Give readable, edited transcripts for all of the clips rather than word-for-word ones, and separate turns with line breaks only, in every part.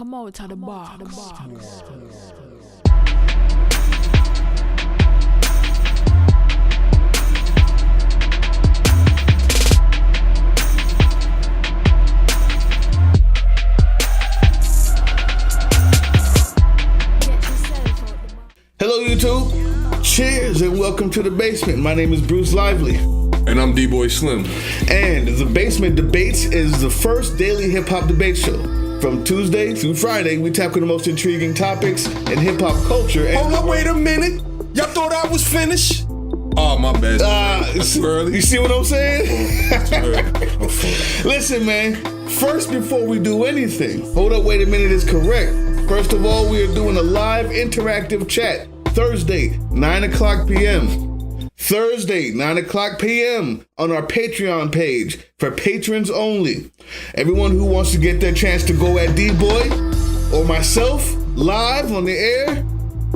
Come out to the bar.
Hello YouTube, cheers and welcome to the basement. My name is Bruce Lively.
And I'm D-Boy Slim.
And the Basement Debates is the first daily hip-hop debate show. From Tuesday through Friday, we tackle the most intriguing topics in hip-hop culture. And
hold up, wait a minute. Y'all thought I was finished? Oh, my bad. That's early.
You see what I'm saying?
That's
Listen, man, first before we do anything, hold up, wait a minute is correct. First of all, we are doing a live interactive chat Thursday, 9 o'clock p.m. Thursday, 9 o'clock p.m. on our Patreon page for patrons only. Everyone who wants to get their chance to go at D-Boy or myself live on the air,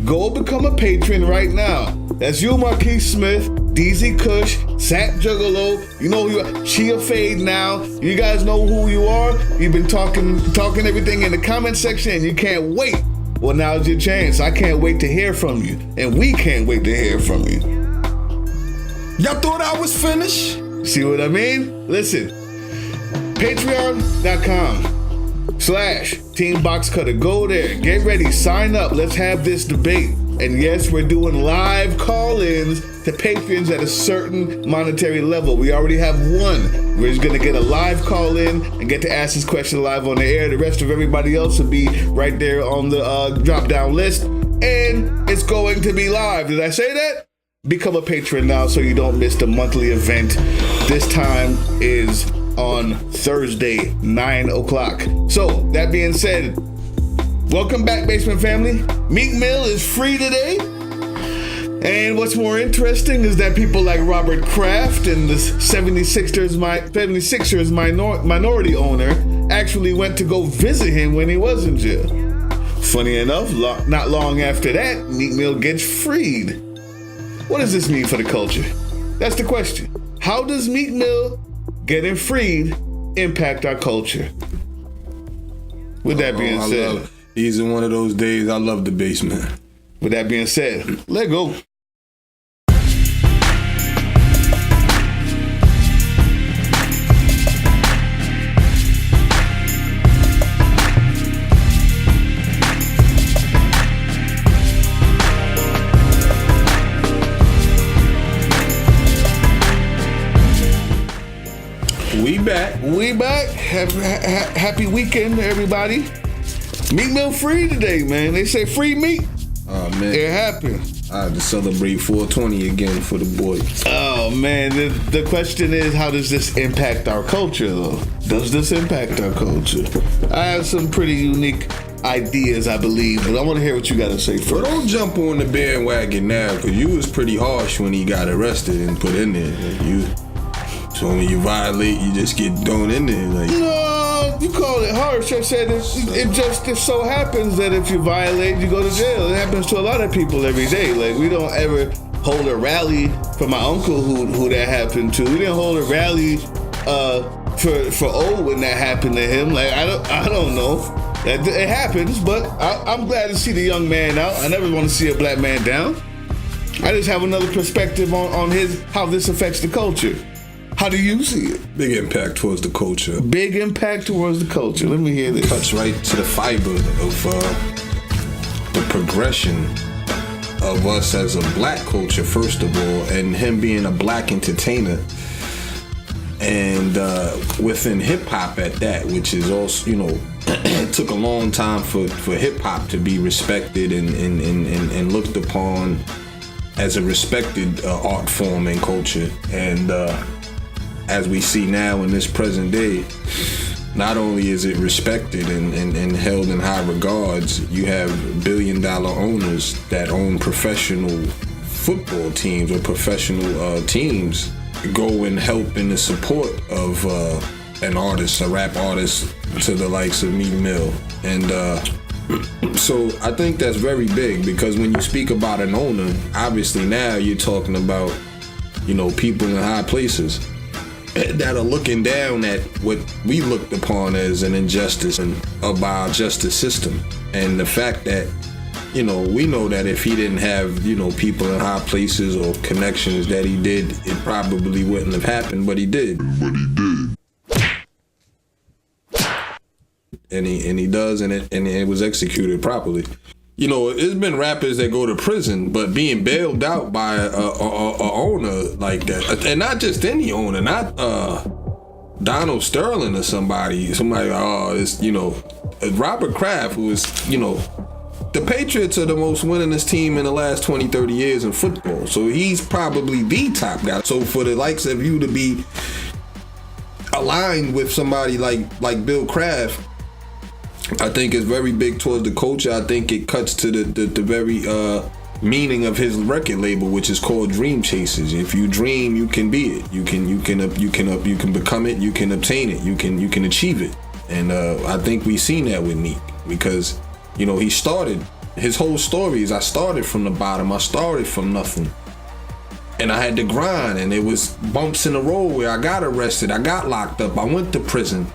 go become a patron right now. That's you, Marquise Smith, DZ Kush, Sat Juggalo, you know who you are, Chia Fade now. You guys know who you are. You've been talking everything in the comment section and you can't wait. Well, now's your chance. I can't wait to hear from you. And we can't wait to hear from you.
Y'all thought I was finished?
See what I mean? Listen, patreon.com/Team Box Cutter. Go there, get ready, sign up. Let's have this debate. And yes, we're doing live call-ins to patrons at a certain monetary level. We already have one. We're just gonna get a live call-in and get to ask this question live on the air. The rest of everybody else will be right there on the drop-down list. And it's going to be live. Did I say that? Become a patron now so you don't miss the monthly event. This time is on Thursday, 9 o'clock. So, that being said, welcome back, Basement family. Meek Mill is free today. And what's more interesting is that people like Robert Kraft and the 76ers minority owner actually went to go visit him when he was in jail. Funny enough, not long after that, Meek Mill gets freed. What does this mean for the culture? That's the question. How does Meek Mill getting freed impact our culture? With that being said,
these are one of those days I love the basement.
With that being said, let go. We back. Happy weekend, everybody. Meek Mill free today, man. They say free Meek.
Oh, man.
It happened.
I had to celebrate 420 again for the boy.
Oh, man. The question is, how does this impact our culture, though? Does this impact our culture? I have some pretty unique ideas, I believe, but I want to hear what you got to say first.
Well, don't jump on the bandwagon now, because you was pretty harsh when he got arrested and put in there. So when you violate, you just get thrown in there.
No, you call it harsh. I said it just so happens that if you violate, you go to jail. It happens to a lot of people every day. Like, we don't ever hold a rally for my uncle who that happened to. We didn't hold a rally for O when that happened to him. Like, I don't know. It happens, but I'm glad to see the young man out. I never want to see a black man down. I just have another perspective on how this affects the culture. How do you see it?
Big impact towards the culture.
Big impact towards the culture. Let me hear this.
Cuts right to the fiber of the progression of us as a black culture, first of all, and him being a black entertainer. And within hip-hop at that, which is also, it took a long time for hip-hop to be respected and looked upon as a respected art form and culture. And as we see now in this present day, not only is it respected and held in high regards, you have billion-dollar owners that own professional football teams or professional teams go and help in the support of an artist, a rap artist, to the likes of Meek Mill. And so I think that's very big, because when you speak about an owner, obviously now you're talking about, people in high places. that are looking down at what we looked upon as an injustice of our justice system. And the fact that, we know that if he didn't have, people in high places or connections that he did, it probably wouldn't have happened, but he did. And he does, and it was executed properly. It's been rappers that go to prison, but being bailed out by a owner like that, and not just any owner, not Donald Sterling or somebody, Robert Kraft, who is, the Patriots are the most winningest team in the last 20, 30 years in football. So he's probably the top guy. So for the likes of you to be aligned with somebody like Bill Kraft, I think is very big towards the culture. I think it cuts to the very meaning of his record label, which is called Dream Chasers. If you dream, you can be it. You can become it. You can obtain it. You can achieve it. And I think we've seen that with Meek, because he started, his whole story is, I started from the bottom. I started from nothing. And I had to grind, and it was bumps in the road where I got arrested. I got locked up. I went to prison.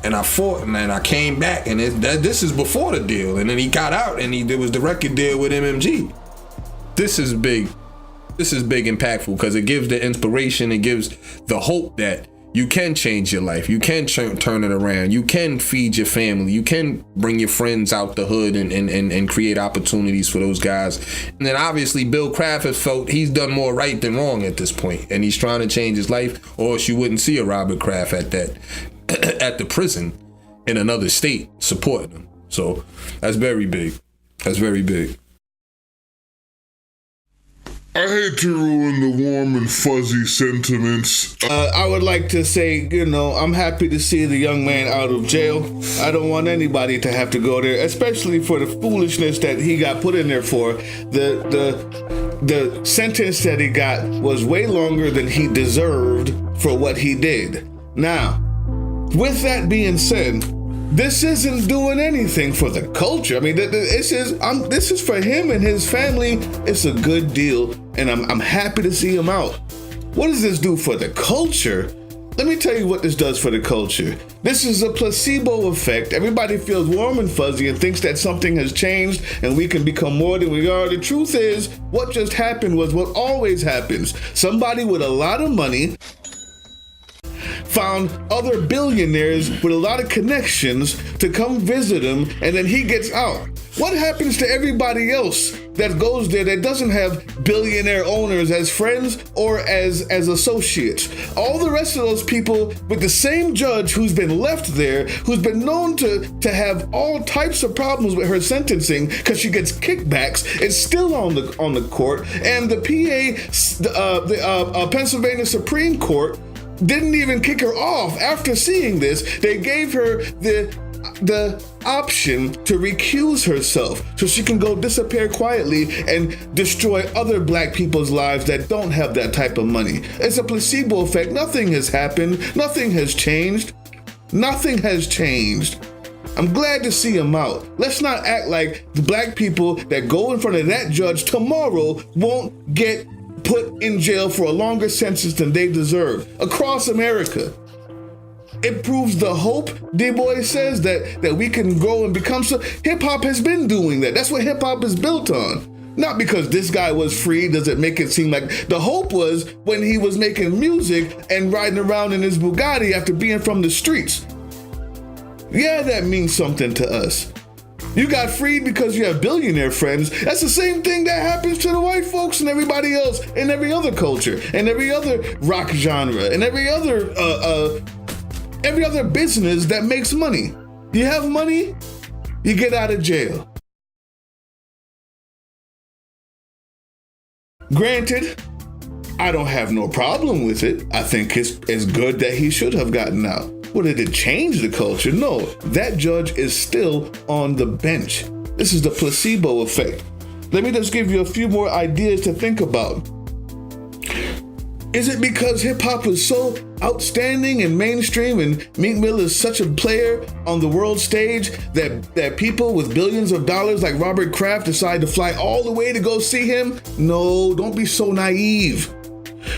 And I fought, and then I came back, and this is before the deal. And then he got out, and there was the record deal with MMG. This is big. This is big, impactful, because it gives the inspiration. It gives the hope that you can change your life. You can turn it around. You can feed your family. You can bring your friends out the hood and create opportunities for those guys. And then obviously Bill Kraft has felt he's done more right than wrong at this point, and he's trying to change his life, or else you wouldn't see a Robert Kraft at the prison in another state supporting him. So that's very big. That's very big.
I hate to ruin the warm and fuzzy sentiments.
I would like to say, I'm happy to see the young man out of jail. I don't want anybody to have to go there, especially for the foolishness that he got put in there for. The sentence that he got was way longer than he deserved for what he did. Now, with that being said, this isn't doing anything for the culture. I mean, this is for him and his family. It's a good deal, and I'm happy to see him out. What does this do for the culture? Let me tell you what this does for the culture. This is a placebo effect. Everybody feels warm and fuzzy and thinks that something has changed and we can become more than we are. The truth is, what just happened was what always happens. Somebody with a lot of money found other billionaires with a lot of connections to come visit him, and then he gets out. What happens to everybody else that goes there that doesn't have billionaire owners as friends or as associates? All the rest of those people with the same judge who's been left there, who's been known to have all types of problems with her sentencing because she gets kickbacks, is still on the court, and the Pennsylvania Supreme Court didn't even kick her off after seeing this. They gave her the option to recuse herself so she can go disappear quietly and destroy other black people's lives that don't have that type of money. It's a placebo effect. Nothing has happened. Nothing has changed. Nothing has changed. I'm glad to see him out. Let's not act like the black people that go in front of that judge tomorrow won't get put in jail for a longer sentence than they deserve across America. It proves the hope, D-Boy says, that we can grow and become so. Hip-hop has been doing that. That's what hip-hop is built on. Not because this guy was free does it make it seem like the hope was when he was making music and riding around in his Bugatti after being from the streets. Yeah, that means something to us. You got freed because you have billionaire friends. That's the same thing that happens to the white folks and everybody else in every other culture and every other rock genre and every other business that makes money. You have money, you get out of jail. Granted, I don't have no problem with it. I think it's good that he should have gotten out. Well, did it change the culture? No, that judge is still on the bench. This is the placebo effect. Let me just give you a few more ideas to think about. Is it because hip-hop is so outstanding and mainstream and Meek Mill is such a player on the world stage that people with billions of dollars like Robert Kraft decide to fly all the way to go see him? No, don't be so naive.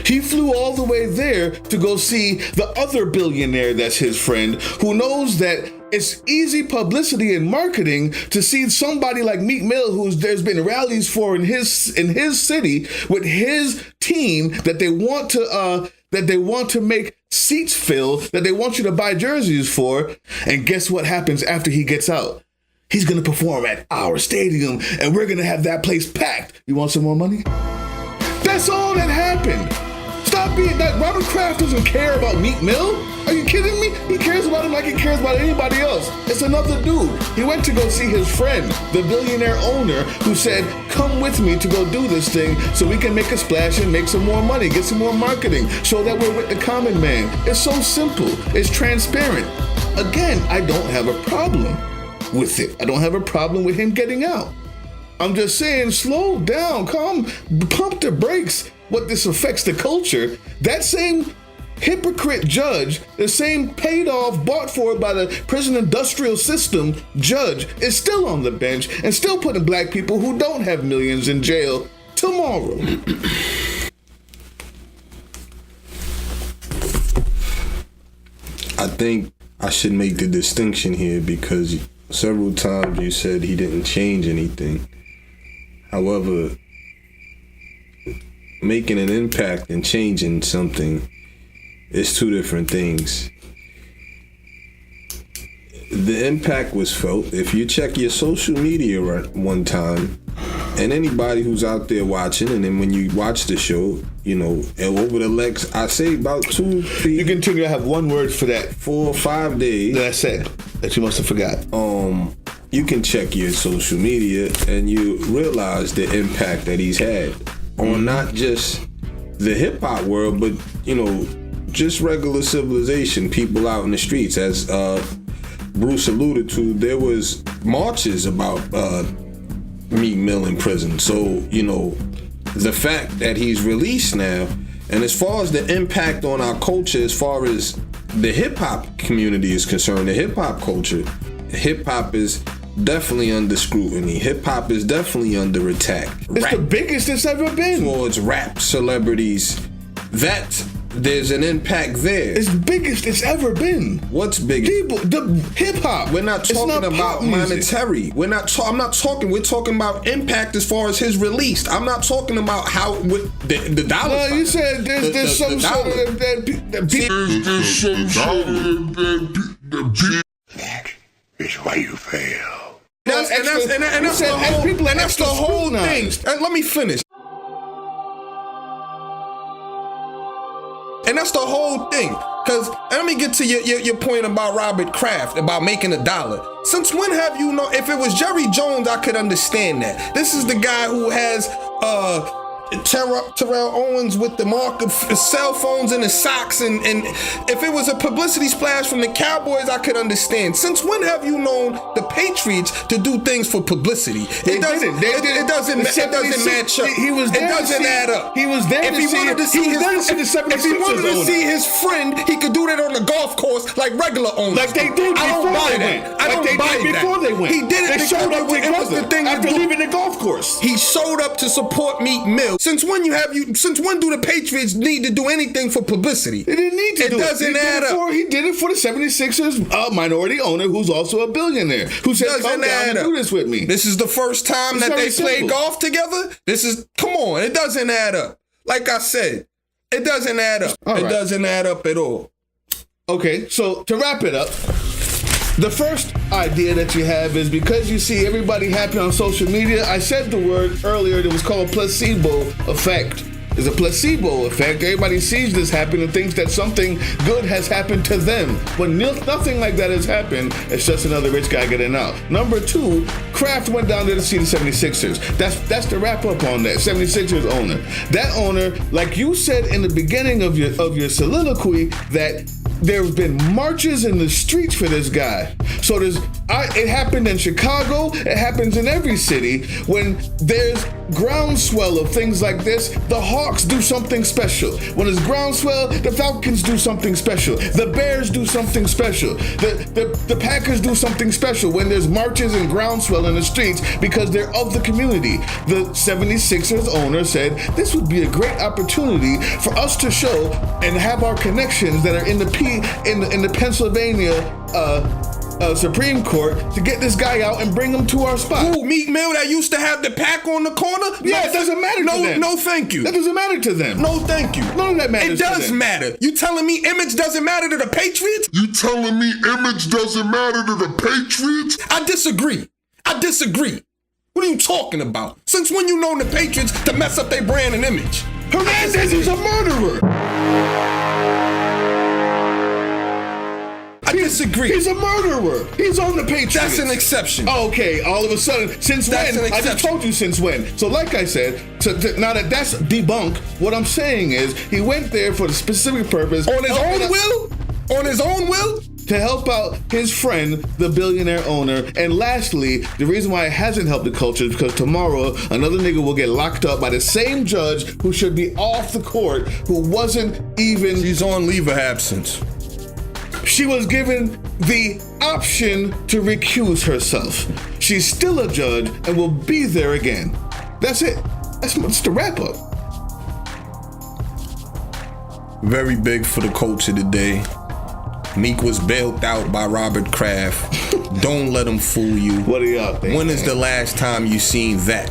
He flew all the way there to go see the other billionaire that's his friend, who knows that it's easy publicity and marketing to see somebody like Meek Mill, who's there's been rallies for in his city with his team that they want to make seats fill, that they want you to buy jerseys for. And guess what happens after he gets out? He's going to perform at our stadium, and we're going to have that place packed. You want some more money? That's all that happened. Stop being that. Robert Kraft doesn't care about Meek Mill. Are you kidding me? He cares about him like he cares about anybody else. It's another dude. He went to go see his friend, the billionaire owner, who said, come with me to go do this thing so we can make a splash and make some more money, get some more marketing, show that we're with the common man. It's so simple. It's transparent. Again, I don't have a problem with it. I don't have a problem with him getting out. I'm just saying, slow down, calm, pump the brakes. What this affects the culture. That same hypocrite judge, the same paid off, bought for by the prison industrial system judge, is still on the bench and still putting black people who don't have millions in jail tomorrow.
I think I should make the distinction here because several times you said he didn't change anything. However, making an impact and changing something is two different things. The impact was felt. If you check your social media one time, and anybody who's out there watching, and then when you watch the show, you know, over the next, I say about 2, 3.
You continue to have one word for that.
4 or 5 days.
That I said, that you must have forgot.
You can check your social media and you realize the impact that he's had on not just the hip hop world, but, you know, just regular civilization, people out in the streets. As Bruce alluded to, there was marches about Meek Mill in prison. So, you know, the fact that he's released now, and as far as the impact on our culture, as far as the hip hop community is concerned, the hip hop culture, hip hop is definitely under scrutiny. Hip hop is definitely under attack.
It's the biggest it's ever been.
Towards rap celebrities, that there's an impact there.
It's the biggest it's ever been.
What's biggest?
People, the hip hop.
We're not talking about monetary. We're talking about impact as far as his release. I'm not talking about how with the dollar.
No, you said there's some sort of that
is why you fail.
That's the whole thing. Let me finish. And that's the whole thing. Because let me get to your point about Robert Kraft, about making $1. Since when have you known? If it was Jerry Jones, I could understand that. This is the guy who has Terrell Owens with the mark of cell phones in his socks, and if it was a publicity splash from the Cowboys, I could understand. Since when have you known the Patriots to do things for publicity? It doesn't match up. It doesn't add up.
He was there.
If he wanted to see his friend, he could do that on the golf course like regular owners.
Like they did before they went. He did it. They showed up together after leaving the golf course.
He showed up to support Meek Mill. Since when do the Patriots need to do anything for publicity?
They didn't need to do it.
It doesn't add up.
He did it for the 76ers minority owner who's also a billionaire who said, come down and do this with me.
This is the first time that they played golf together? Come on, it doesn't add up. Like I said, it doesn't add up. It doesn't add up at all.
Okay, so to wrap it up, the first idea that you have is because you see everybody happy on social media. I said the word earlier that was called placebo effect. It's a placebo effect. Everybody sees this happen and thinks that something good has happened to them. But nothing like that has happened. It's just another rich guy getting out. Number 2, Kraft went down there to see the 76ers. That's the wrap up on that. 76ers owner. That owner, like you said in the beginning of your soliloquy, that there's been marches in the streets for this guy. So It happened in Chicago. It happens in every city. When there's groundswell of things like this, the Hawks do something special. When there's groundswell, the Falcons do something special. The Bears do something special. The Packers do something special when there's marches and groundswell in the streets because they're of the community. The 76ers owner said this would be a great opportunity for us to show and have our connections that are in the Pennsylvania Supreme Court to get this guy out and bring him to our spot.
Ooh, Meek Mill that used to have the pack on the corner?
Yeah, it doesn't matter to them.
No, thank you.
That doesn't matter to them.
No, thank you.
None of that matters to them.
It does matter. You telling me image doesn't matter to the Patriots?
You telling me image doesn't matter to the Patriots?
I disagree. What are you talking about? Since when you known the Patriots to mess up their brand and image?
Hernandez is a murderer.
I disagree.
He's a murderer. He's on the Patriots.
That's an exception.
Okay, all of a sudden, since
That's
when?
an
I just
exception.
told you since when. So like I said, now that that's debunked, what I'm saying is he went there for the specific purpose.
On his own will? On his own will?
To help out his friend, the billionaire owner. And lastly, the reason why it hasn't helped the culture is because tomorrow another nigga will get locked up by the same judge who should be off the court, who wasn't even...
She's on leave of absence.
She was given the option to recuse herself. She's still a judge and will be there again. That's it. That's the wrap up.
Very big for the culture today. Meek was bailed out by Robert Kraft. Don't let him fool you.
What do y'all think?
When is the last time you seen that?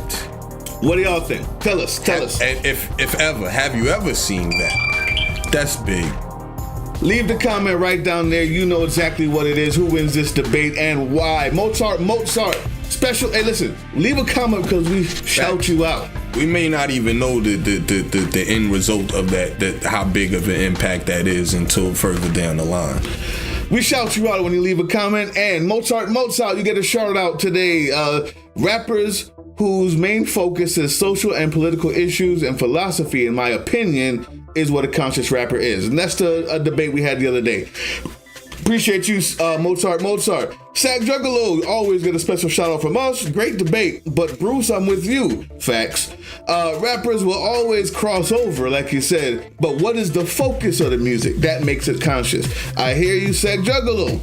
What do y'all think? Tell us.
And if ever, have you ever seen that? That's big.
Leave the comment right down there. You know exactly what it is, who wins this debate and why. Mozart, special. Hey, listen, leave a comment because we shout you out.
We may not even know the end result of that, how big of an impact that is until further down the line.
We shout you out when you leave a comment. And Mozart, you get a shout out today. Rappers whose main focus is social and political issues and philosophy, in my opinion, is what a conscious rapper is. And that's a debate we had the other day. Appreciate you, Mozart. Sack Juggalo, always get a special shout out from us. Great debate, but Bruce, I'm with you. Facts. Rappers will always cross over, like you said, but what is the focus of the music? That makes it conscious. I hear you, Sack Juggalo.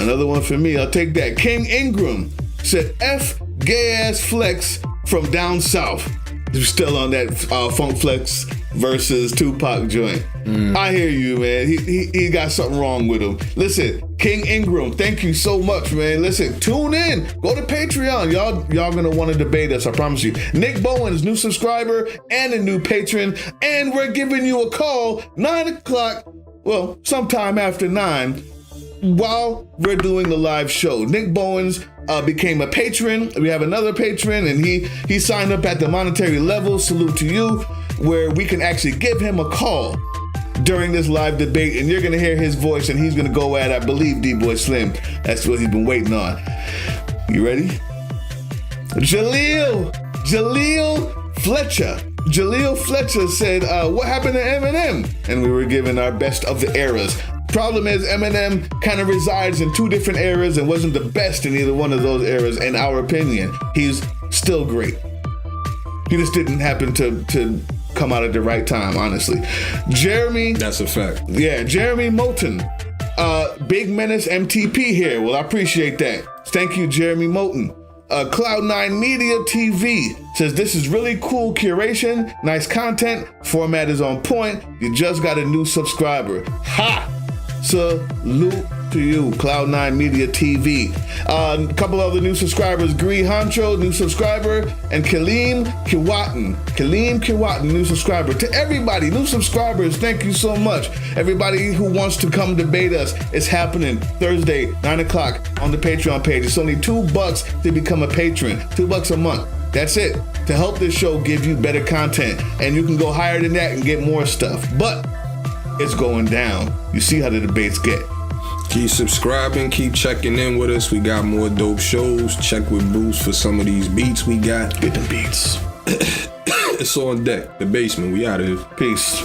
Another one for me, I'll take that. King Ingram said, F gay ass flex from down south. You're still on that Funk Flex versus Tupac joint. I hear you, man. He got something wrong with him. Listen, King Ingram, thank you so much, man. Listen, tune in. Go to Patreon. Y'all gonna want to debate us, I promise you. Nick Bowens, new subscriber and a new patron. And we're giving you a call 9 o'clock, well, sometime after 9, while we're doing the live show. Nick Bowens became a patron. We have another patron, and he signed up at the monetary level. Salute to you, where we can actually give him a call during this live debate, and you're gonna hear his voice, and he's gonna go at, I believe, D-Boy Slim. That's what he's been waiting on. You ready? Jaleel Fletcher said, what happened to Eminem? And we were given our best of the eras. Problem is, Eminem kind of resides in two different eras and wasn't the best in either one of those eras, in our opinion. He's still great. He just didn't happen to come out at the right time, honestly. Jeremy.
That's a fact.
Yeah, Jeremy Moulton. Big Menace MTP here. Well, I appreciate that. Thank you, Jeremy Moulton. Cloud9 Media TV says, this is really cool curation, nice content, format is on point, you just got a new subscriber. Ha! Salute to you, Cloud9 Media TV. A couple other new subscribers, Gree Honcho, new subscriber, and Kaleem Kiwatan, new subscriber. To everybody, new subscribers, thank you so much. Everybody who wants to come debate us, it's happening Thursday, 9 o'clock on the Patreon page. It's only $2 to become a patron, $2 a month. That's it, to help this show give you better content. And you can go higher than that and get more stuff. But it's going down. You see how the debates get.
Keep subscribing, keep checking in with us. We got more dope shows. Check with Bruce for some of these beats we got.
Get the beats.
It's on deck. The basement. We out of here.
Peace.